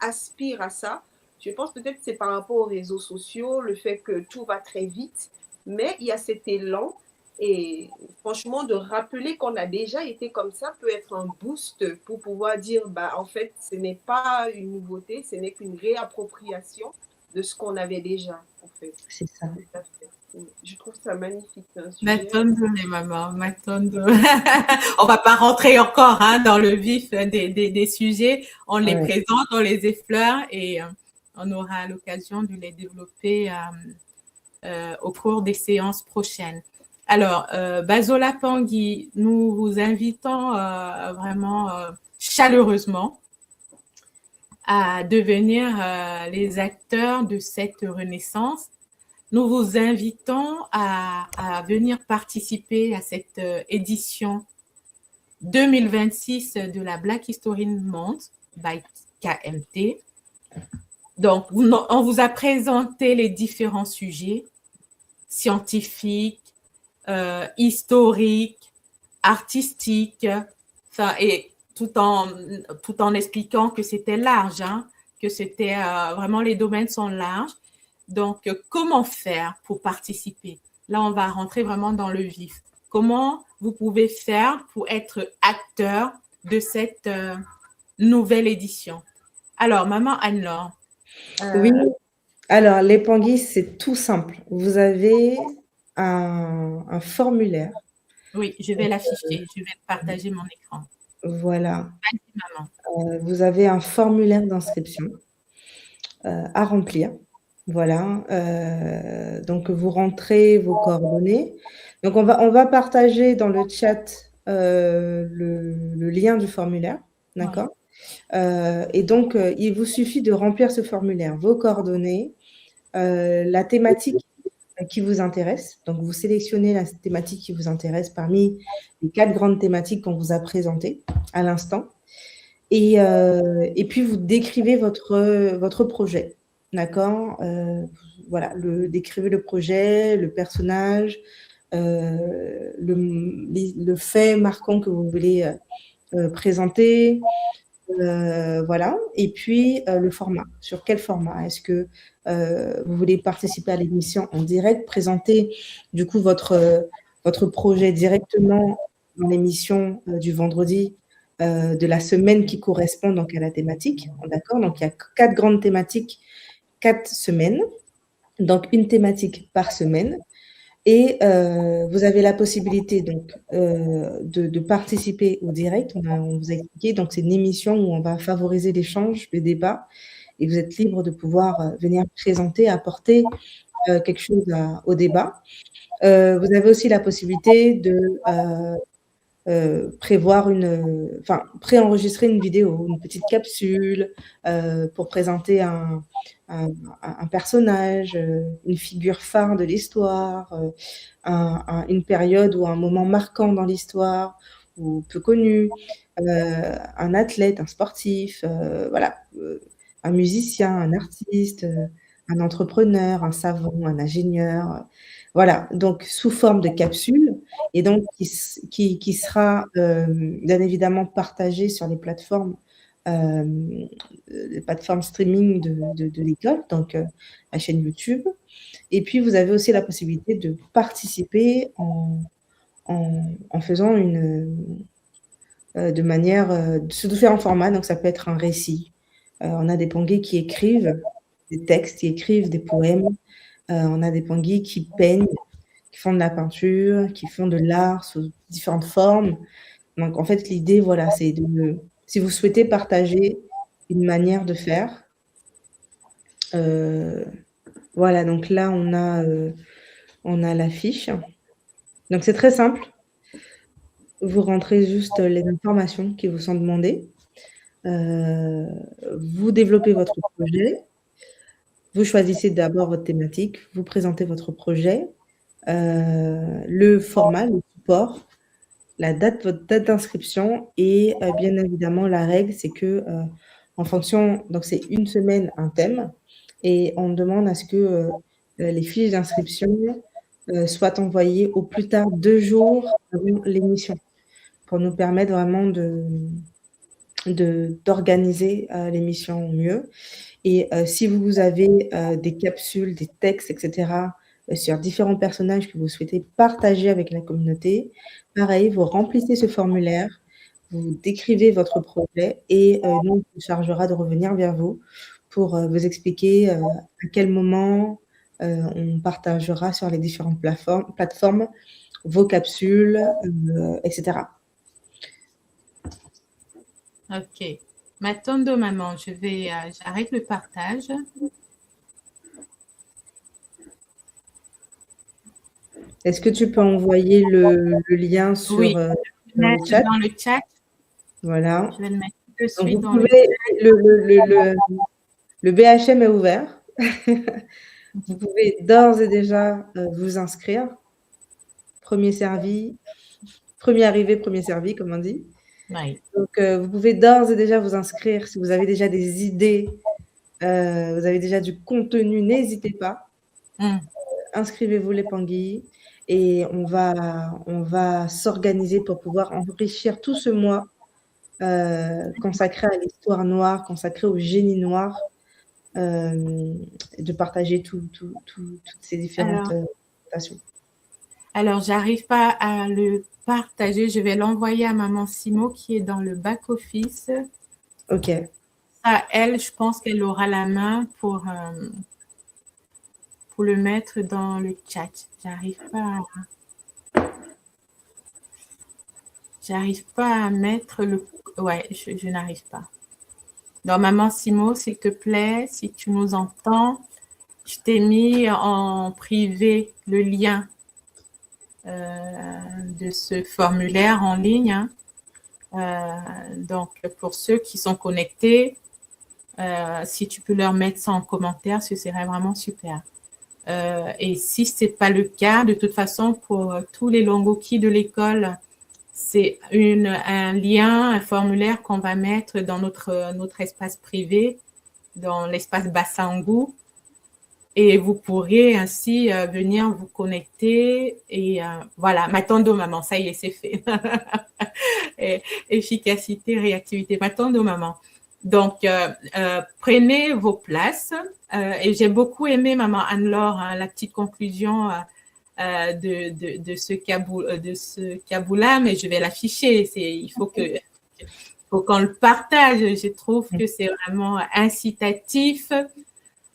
aspire à ça. Je pense peut-être que c'est par rapport aux réseaux sociaux, le fait que tout va très vite, mais il y a cet élan. Et franchement, de rappeler qu'on a déjà été comme ça peut être un boost pour pouvoir dire, bah, en fait, ce n'est pas une nouveauté, ce n'est qu'une réappropriation de ce qu'on avait déjà, en fait. C'est ça. Je trouve ça magnifique. M'attendre, les mamans, m'attendre. On ne va pas rentrer encore dans le vif des sujets. On les présente, on les effleure et on aura l'occasion de les développer au cours des séances prochaines. Alors, Bazola Pangui, nous vous invitons vraiment chaleureusement à devenir les acteurs de cette renaissance. Nous vous invitons à venir participer à cette édition 2026 de la Black History Month by KMT. Donc, on vous a présenté les différents sujets scientifiques, historiques, artistiques, et tout en expliquant que c'était large, que c'était vraiment les domaines sont larges. Donc, comment faire pour participer? Là, on va rentrer vraiment dans le vif. Comment vous pouvez faire pour être acteur de cette nouvelle édition? Alors, maman Anne-Laure. Oui. Alors, les Panguis, c'est tout simple. Vous avez un formulaire. Oui, je vais l'afficher. Je vais partager mon écran. Voilà. Vas-y, maman. Vous avez un formulaire d'inscription à remplir. Voilà. Donc, vous rentrez vos coordonnées. Donc, on va partager dans le chat le lien du formulaire. D'accord? Et donc, il vous suffit de remplir ce formulaire, vos coordonnées, la thématique qui vous intéresse. Donc, vous sélectionnez la thématique qui vous intéresse parmi les 4 grandes thématiques qu'on vous a présentées à l'instant. Et puis, vous décrivez votre projet. D'accord? Voilà, décrivez le projet, le personnage, le fait marquant que vous voulez présenter. Voilà. Et puis, le format. Sur quel format? Est-ce que vous voulez participer à l'émission en direct, présenter du coup votre projet directement dans l'émission du vendredi de la semaine qui correspond donc à la thématique. D'accord? Donc, il y a 4 grandes thématiques, 4 semaines. Donc, une thématique par semaine. Et vous avez la possibilité donc de participer au direct. On vous a expliqué. Donc, c'est une émission où on va favoriser l'échange, le débat. Et vous êtes libre de pouvoir venir présenter, apporter quelque chose au débat. Vous avez aussi la possibilité de préenregistrer une vidéo, une petite capsule pour présenter un personnage, une figure phare de l'histoire, une période ou un moment marquant dans l'histoire ou peu connu, un athlète, un sportif, un musicien, un artiste, un entrepreneur, un savant, un ingénieur. Voilà, donc sous forme de capsule et donc qui sera bien évidemment partagé sur les plateformes streaming de l'école, donc la chaîne YouTube. Et puis, vous avez aussi la possibilité de participer en faisant de manière sous différents formats. Donc, ça peut être un récit. On a des Pangui qui écrivent des textes, qui écrivent des poèmes. On a des Pangui qui peignent, qui font de la peinture, qui font de l'art sous différentes formes. Donc, en fait, l'idée, voilà, c'est si vous souhaitez partager une manière de faire, voilà, donc là, on a l'affiche. Donc, c'est très simple. Vous rentrez juste les informations qui vous sont demandées. Vous développez votre projet. Vous choisissez d'abord votre thématique. Vous présentez votre projet. Le format, le support, votre date d'inscription et bien évidemment, la règle, c'est que en fonction, donc c'est une semaine, un thème, et on demande à ce que les fiches d'inscription soient envoyées au plus tard 2 jours avant l'émission pour nous permettre vraiment d'organiser l'émission au mieux. Et si vous avez des capsules, des textes, etc., sur différents personnages que vous souhaitez partager avec la communauté, pareil, vous remplissez ce formulaire, vous décrivez votre projet et nous, on se chargera de revenir vers vous pour vous expliquer à quel moment on partagera sur les différentes plateformes vos capsules, etc. Ok. Matondo, maman, j'arrête le partage. Est-ce que tu peux envoyer le lien sur le chat? Dans le chat. Voilà. Je vais le mettre de suite Donc, dans le chat. Le BHM est ouvert. Vous pouvez d'ores et déjà vous inscrire. Premier arrivé, premier servi, comme on dit. Oui. Donc, vous pouvez d'ores et déjà vous inscrire. Si vous avez déjà des idées, vous avez déjà du contenu, n'hésitez pas. Inscrivez-vous les Pangui et on va s'organiser pour pouvoir enrichir tout ce mois consacré à l'histoire noire, consacré au génie noir, de partager toutes ces différentes présentations. Alors, j'arrive pas à le partager. Je vais l'envoyer à maman Simo qui est dans le back-office. Ok. Elle, je pense qu'elle aura la main pour le mettre dans le chat. J'arrive pas à mettre le... Ouais, je n'arrive pas. Donc, maman Simo, s'il te plaît, si tu nous entends, je t'ai mis en privé le lien de ce formulaire en ligne. Donc, pour ceux qui sont connectés, si tu peux leur mettre ça en commentaire, ce serait vraiment super. Et si ce n'est pas le cas, de toute façon, pour tous les Longoki de l'école, c'est un lien, un formulaire qu'on va mettre dans notre espace privé, dans l'espace Bassangu. Et vous pourrez ainsi venir vous connecter. Et voilà, Matondo, maman, ça y est, c'est fait. Efficacité, réactivité. Matondo, maman. Donc, prenez vos places. Et j'ai beaucoup aimé, maman Anne-Laure, la petite conclusion de ce Kaboula, mais je vais l'afficher. Il faut qu'on le partage. Je trouve que c'est vraiment incitatif.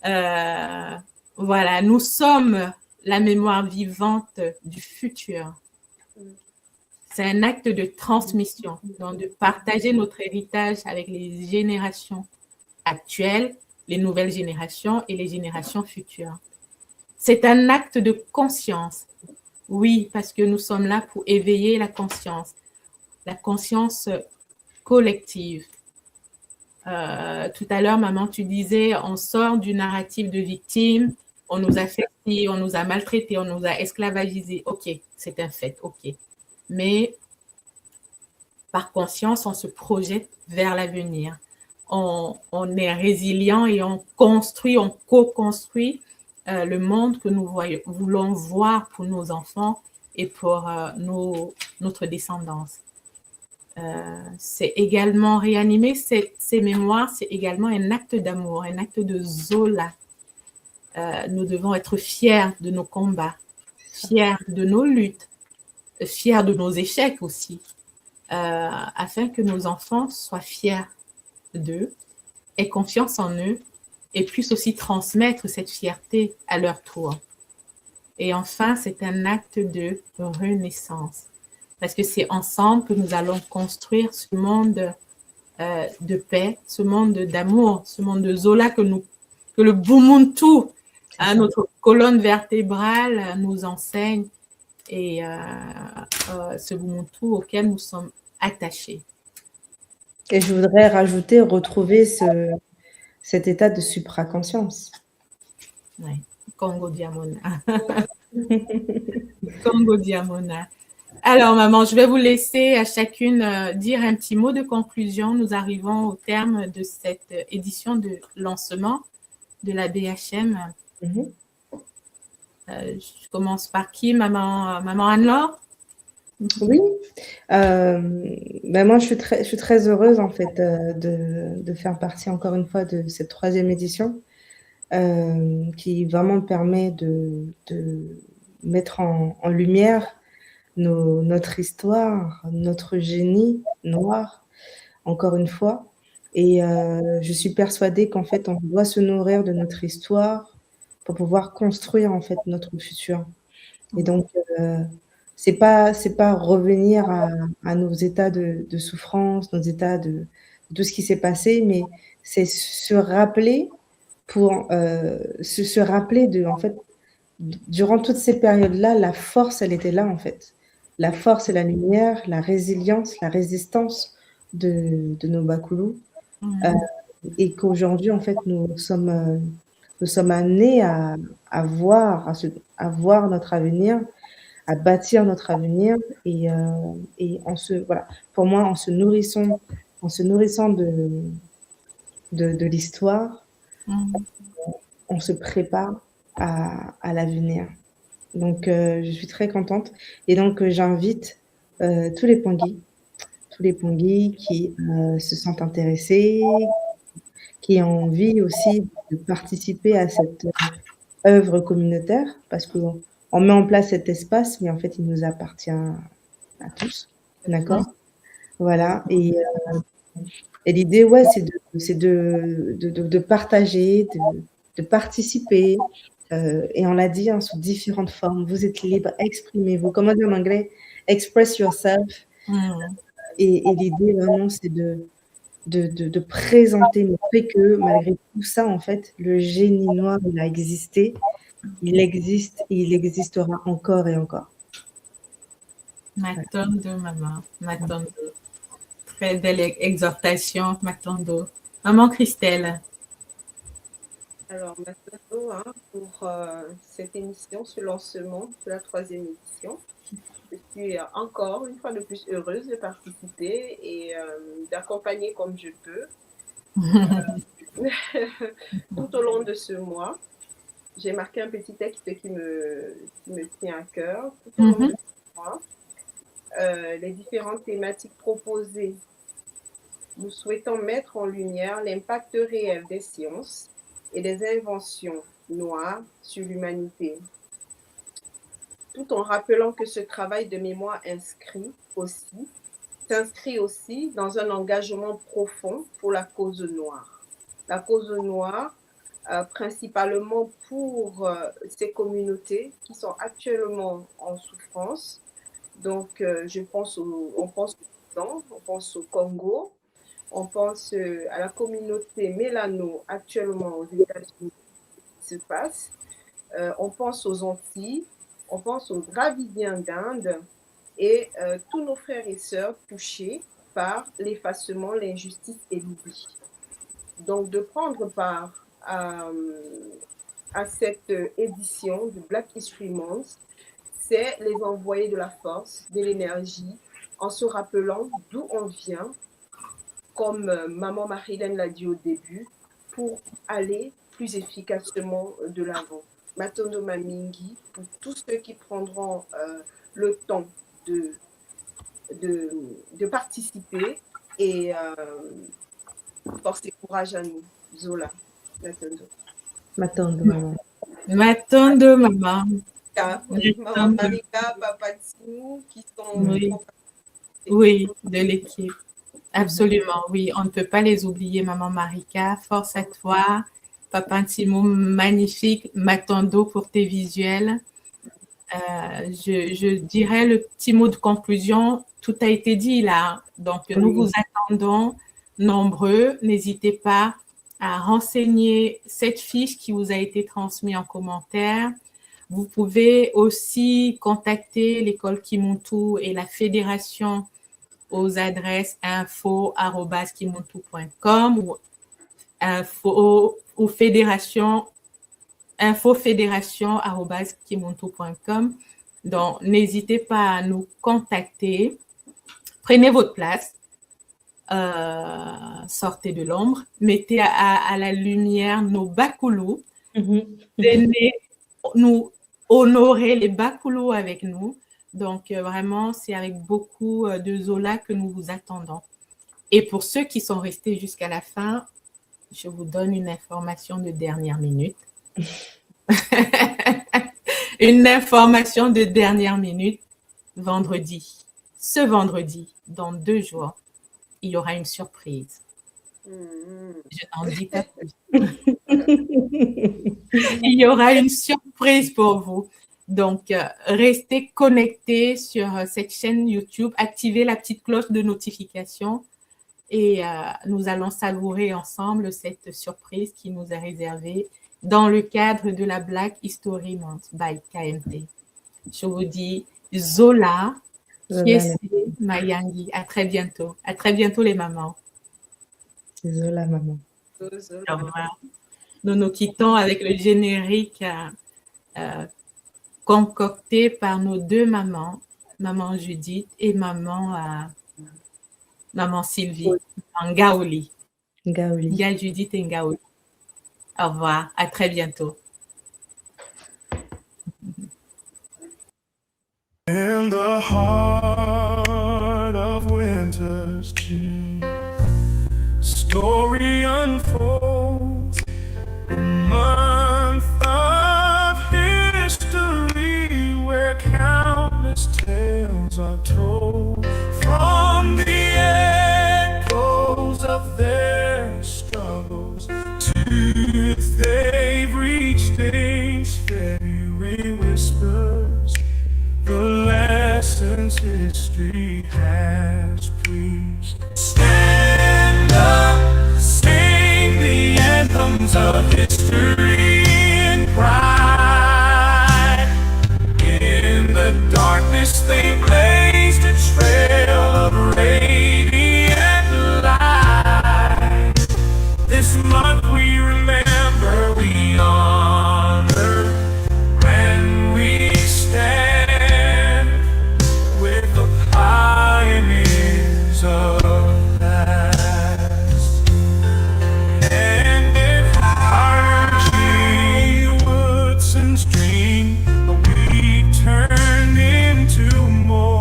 Voilà, nous sommes la mémoire vivante du futur. C'est un acte de transmission, donc de partager notre héritage avec les générations actuelles, les nouvelles générations et les générations futures. C'est un acte de conscience. Oui, parce que nous sommes là pour éveiller la conscience collective. Tout à l'heure, maman, tu disais, on sort du narratif de victime, on nous a fait ci, on nous a maltraités, on nous a esclavagisés. OK, c'est un fait, OK. Mais par conscience, on se projette vers l'avenir. On est résilient et on construit, on co-construit le monde que nous voulons voir pour nos enfants et pour notre descendance. C'est également réanimer ces mémoires, c'est également un acte d'amour, un acte de Zola. Nous devons être fiers de nos combats, fiers de nos luttes, fiers de nos échecs aussi, afin que nos enfants soient fiers d'eux, aient confiance en eux et puissent aussi transmettre cette fierté à leur tour. Et enfin, c'est un acte de renaissance, parce que c'est ensemble que nous allons construire ce monde de paix, ce monde d'amour, ce monde de Zola que le Bumuntu, notre colonne vertébrale, nous enseigne, et ce Bumuntu auquel nous sommes attachés. Et je voudrais rajouter, retrouver cet état de supraconscience. Oui, Congo Diamona. Congo Diamona. Alors, maman, je vais vous laisser à chacune dire un petit mot de conclusion. Nous arrivons au terme de cette édition de lancement de la BHM. Je commence par qui, maman Anne-Laure? Oui, moi je suis très heureuse en fait de faire partie encore une fois de cette 3e édition qui vraiment permet de mettre en lumière notre histoire, notre génie noir, encore une fois. Et je suis persuadée qu'en fait on doit se nourrir de notre histoire pour pouvoir construire en fait notre futur. Et donc c'est pas revenir à nos états de souffrance, nos états de tout ce qui s'est passé, mais c'est se rappeler se rappeler de, en fait, durant toutes ces périodes-là, la force, elle était là, en fait. La force et la lumière, la résilience, la résistance de nos Bakoulous. Et qu'aujourd'hui, en fait, nous sommes amenés à voir notre avenir, à bâtir notre avenir et voilà, pour moi, en se nourrissant de l'histoire, on se prépare à l'avenir. Donc, je suis très contente. Et donc, j'invite tous les Pongui qui se sentent intéressés, qui ont envie aussi de participer à cette œuvre communautaire, parce qu'on met en place cet espace, mais en fait, il nous appartient à tous. D'accord ? Voilà. Et l'idée, ouais, c'est de partager, de participer. Et on l'a dit, hein, sous différentes formes. Vous êtes libre, exprimez-vous. Comment dire en anglais? Express yourself. Et l'idée, vraiment, c'est de présenter, le fait que malgré tout ça, en fait, le génie noir, il a existé, il existe et il existera encore et encore. Matondo, maman. Matondo. Très belle exhortation, Matondo. Maman Christelle. Alors, Matondo, hein, pour cette émission, ce lancement de la 3e édition. Je suis encore une fois de plus heureuse de participer et d'accompagner comme je peux tout au long de ce mois. J'ai marqué un petit texte qui me tient à cœur tout au long de ce mois. Les différentes thématiques proposées. Nous souhaitons mettre en lumière l'impact réel des sciences et des inventions noires sur l'humanité. tout en rappelant que ce travail de mémoire s'inscrit aussi dans un engagement profond pour la cause noire. La cause noire, principalement pour ces communautés qui sont actuellement en souffrance. Donc, on pense au Soudan, on pense au Congo, on pense à la communauté mélano actuellement aux États-Unis qui se passe. On pense aux Antilles, on pense aux Dravidiens d'Inde et tous nos frères et sœurs touchés par l'effacement, l'injustice et l'oubli. Donc, de prendre part à cette édition du Black History Month, c'est les envoyer de la force, de l'énergie, en se rappelant d'où on vient, comme Maman Marilène l'a dit au début, pour aller plus efficacement de l'avant. Matondo Mamingi, pour tous ceux qui prendront le temps de participer et force et courage à nous. Zola, Matondo. Matondo, maman. Matondo, maman. Maman Marika, Papa Timou, qui sont... Oui, de l'équipe. Absolument, oui. On ne peut pas les oublier, Maman Marika. Force à toi. Papa Timou, magnifique. Matondo pour tes visuels. Je dirais le petit mot de conclusion. Tout a été dit là. Donc, nous vous attendons nombreux. N'hésitez pas à renseigner cette fiche qui vous a été transmise en commentaire. Vous pouvez aussi contacter l'école Kimuntu et la fédération aux adresses info@kimuntu.com ou infofédération@kimuntu.com. Donc, n'hésitez pas à nous contacter. Prenez votre place. Sortez de l'ombre. Mettez à la lumière nos bakoulous. Venez nous honorer les bakoulous avec nous. Donc, vraiment, c'est avec beaucoup de Zola que nous vous attendons. Et pour ceux qui sont restés jusqu'à la fin, je vous donne une information de dernière minute. Une information de dernière minute. Vendredi, ce vendredi, dans 2 jours, il y aura une surprise. Je n'en dis pas plus. Il y aura une surprise pour vous. Donc, restez connectés sur cette chaîne YouTube, activez la petite cloche de notification et nous allons savourer ensemble cette surprise qui nous est réservée dans le cadre de la Black History Month by KMT. Je vous dis Zola, Kiese, Mayangi. À très bientôt. À très bientôt les mamans. Zola, maman. Au revoir. Nous nous quittons avec le générique concocté par nos 2 mamans, maman Judith et maman Sylvie, en Ngaoli. Il y a Judith et Ngaoli. Au revoir, à très bientôt. In the heart of winter's chill, story unfolds, a month of history where countless tales are told from the echoes of their struggles to they've reached age fairy whispers, the lessons history has preached. Stand up, sing the anthems of history and pride. In the darkness they blazed a trail of radiant light. This month we remember, we honor, when we stand with the pioneers of past. And if our woods and stream we turn into more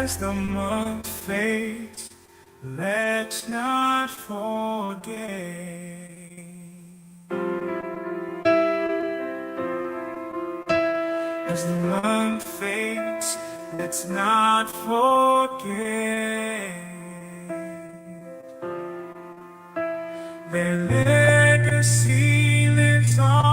As the month fades, let's not forget. As the month fades, let's not forget their legacy lives on.